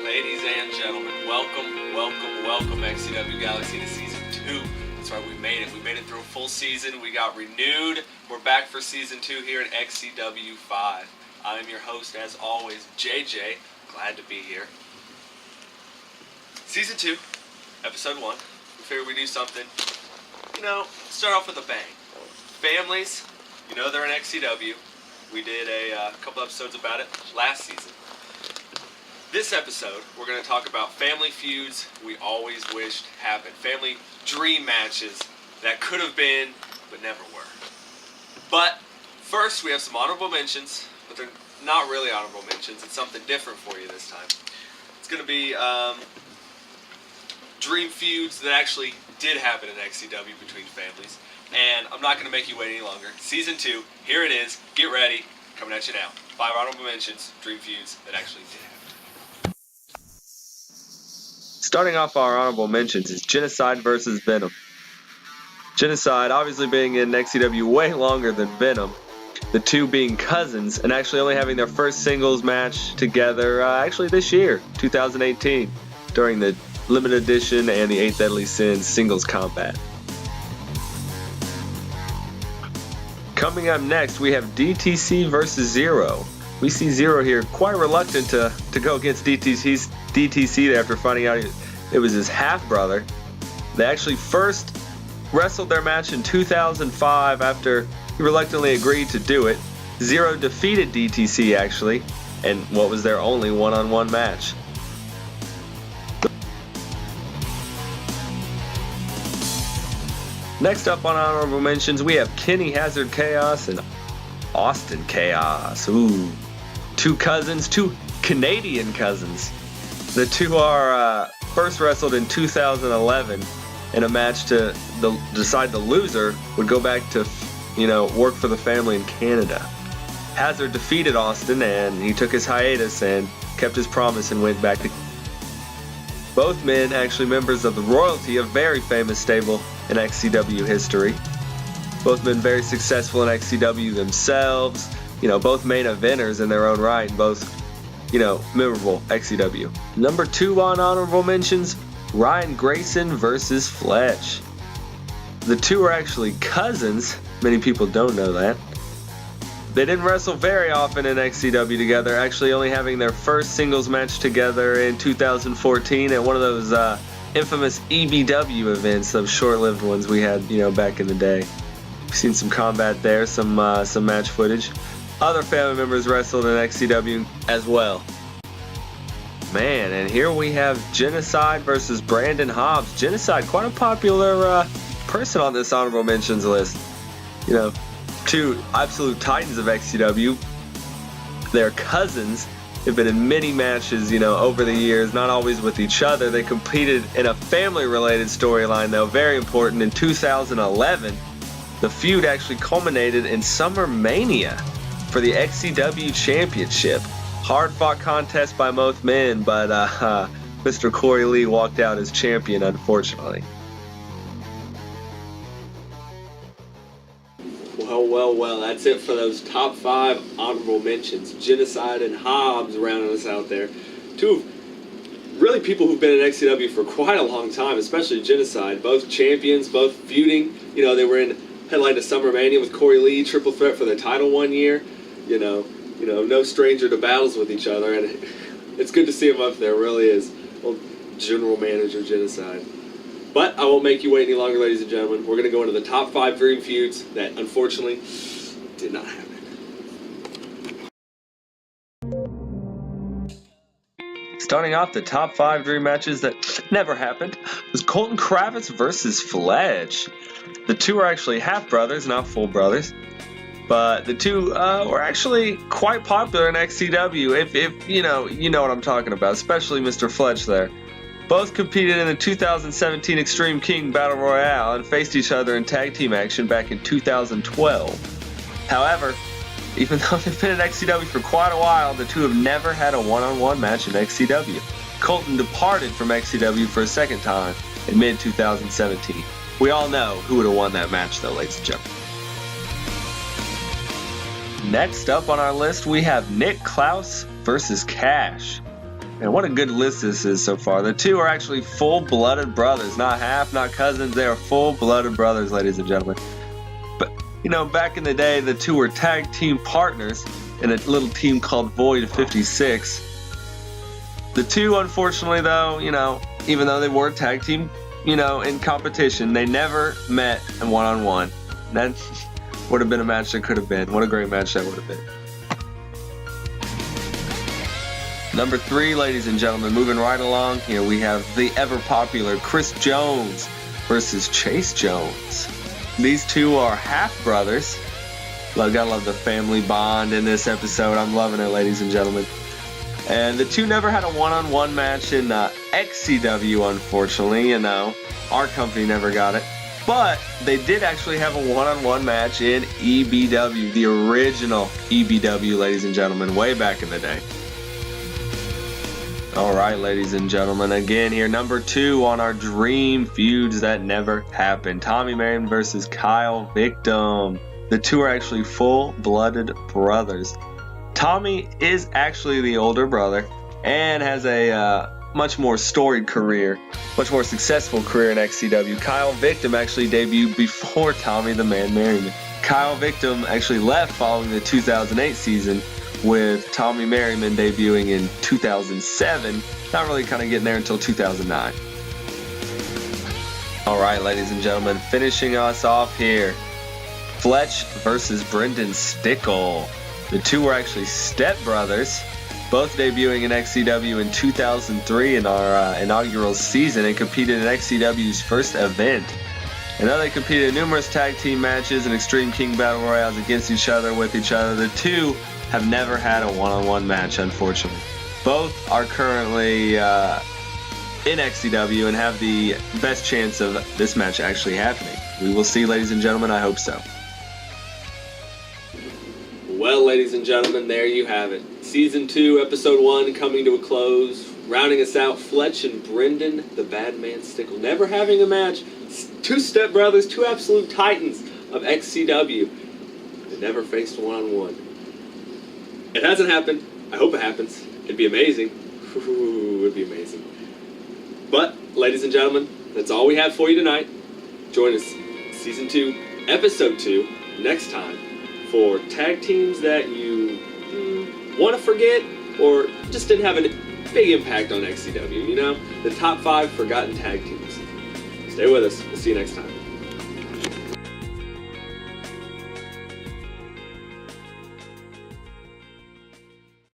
Ladies and gentlemen, welcome XCW Galaxy to Season 2. That's right, we made it. We made it through a full season. We got renewed. We're back for Season 2 here at XCW 5. I am your host, as always, JJ. Glad to be here. Season 2, Episode 1. We figured we'd do something, start off with a bang. Families, they're in XCW. We did a couple episodes about it last season. This episode, we're going to talk about family feuds we always wished happened. Family dream matches that could have been, but never were. But first, we have some honorable mentions, but they're not really honorable mentions. It's something different for you this time. It's going to be dream feuds that actually did happen in XCW between families. And I'm not going to make you wait any longer. Season 2, here it is. Get ready. Coming at you now. 5 honorable mentions, dream feuds that actually did happen. Starting off our honorable mentions is Genocide versus Venom. Genocide obviously being in XCW way longer than Venom, the two being cousins and actually only having their first singles match together actually this year, 2018, during the limited edition and the 8 Deadly Sins singles combat. Coming up next, we have DTC versus Zero. We see Zero here quite reluctant to go against DTC there after finding out it was his half-brother. They actually first wrestled their match in 2005 after he reluctantly agreed to do it. Zero defeated DTC actually, and what was their only one-on-one match. Next up on honorable mentions, we have Kenny Hazard Chaos and Austin Chaos. Ooh. Two cousins, two Canadian cousins. The two are first wrestled in 2011 in a match to decide the loser would go back to, work for the family in Canada. Hazard defeated Austin and he took his hiatus and kept his promise and went back to. Both men actually members of the royalty, a very famous stable in XCW history. Both men very successful in XCW themselves. Both main eventers in their own right, and both, memorable XCW. Number 2 on honorable mentions, Ryan Greyson versus Fletch. The two are actually cousins. Many people don't know that. They didn't wrestle very often in XCW together, actually only having their first singles match together in 2014 at one of those infamous EBW events, those short-lived ones we had, back in the day. We've seen some combat there, some match footage. Other family members wrestled in XCW as well. Man, and here we have Genocide versus Brandan Hobbs. Genocide, quite a popular person on this honorable mentions list. Two absolute titans of XCW. They're cousins. They've been in many matches, over the years, not always with each other. They competed in a family-related storyline, though, very important. In 2011, the feud actually culminated in Summer Mania for the XCW Championship. Hard-fought contest by both men, but Mr. Corey Lee walked out as champion, unfortunately. Well, that's it for those top 5 honorable mentions. Genocide and Hobbs rounding us out there. Two really people who've been in XCW for quite a long time, especially Genocide. Both champions, both feuding. They were in headline to Summer Mania with Corey Lee, triple threat for the title one year. No stranger to battles with each other, and it's good to see him up there. It really is. Well, General Manager Genocide. But I won't make you wait any longer, ladies and gentlemen. We're going to go into the top 5 dream feuds that, unfortunately, did not happen. Starting off the top 5 dream matches that never happened was Colton Gravitz versus Fletch. The two are actually half-brothers, not full brothers. But the two were actually quite popular in XCW, if you know what I'm talking about, especially Mr. Fletch there. Both competed in the 2017 Extreme King Battle Royale and faced each other in tag team action back in 2012. However, even though they've been in XCW for quite a while, the two have never had a one-on-one match in XCW. Colton departed from XCW for a second time in mid-2017. We all know who would have won that match, though, ladies and gentlemen. Next up on our list, we have Nick Klaus versus Cash. And what a good list this is so far. The two are actually full-blooded brothers. Not half, not cousins. They are full-blooded brothers, ladies and gentlemen. But, back in the day, the two were tag team partners in a little team called Void 56. The two, unfortunately, though, even though they were tag team, in competition, they never met in one-on-one. That would have been a match that could have been. What a great match that would have been. Number 3, ladies and gentlemen, moving right along here, we have the ever-popular Chris Jones versus Chase Jones. These two are half-brothers. Gotta love the family bond in this episode. I'm loving it, ladies and gentlemen. And the two never had a one-on-one match in XCW, unfortunately. Our company never got it. But they did actually have a one-on-one match in EBW, the original EBW, ladies and gentlemen, way back in the day. All right, ladies and gentlemen, again here, number 2 on our dream feuds that never happened. Tommy Merriman versus Kyle Victim. The two are actually full-blooded brothers. Tommy is actually the older brother and has a much more storied career, much more successful career in XCW. Kyle Victim actually debuted before Tommy the Man Merriman. Kyle Victim actually left following the 2008 season, with Tommy Merriman debuting in 2007, not really kind of getting there until 2009. All right, ladies and gentlemen, finishing us off here, Fletch versus Brandan Stickle. The two were actually stepbrothers, both debuting in XCW in 2003 in our inaugural season and competed in XCW's first event. And though they competed in numerous tag team matches and Extreme King Battle Royales against each other, with each other, the two have never had a one-on-one match, unfortunately. Both are currently in XCW and have the best chance of this match actually happening. We will see, ladies and gentlemen. I hope so. Well, ladies and gentlemen, there you have it. Season 2, Episode 1 coming to a close. Rounding us out, Fletch and Brandan, the Bad Man Stickle, never having a match. Two stepbrothers, two absolute titans of XCW. They never faced one-on-one. It hasn't happened. I hope it happens. It'd be amazing. Ooh, it'd be amazing. But, ladies and gentlemen, that's all we have for you tonight. Join us, Season 2, Episode 2, next time for tag teams that you want to forget or just didn't have a big impact on XCW. The top 5 forgotten tag teams. Stay with us. We'll see you next time.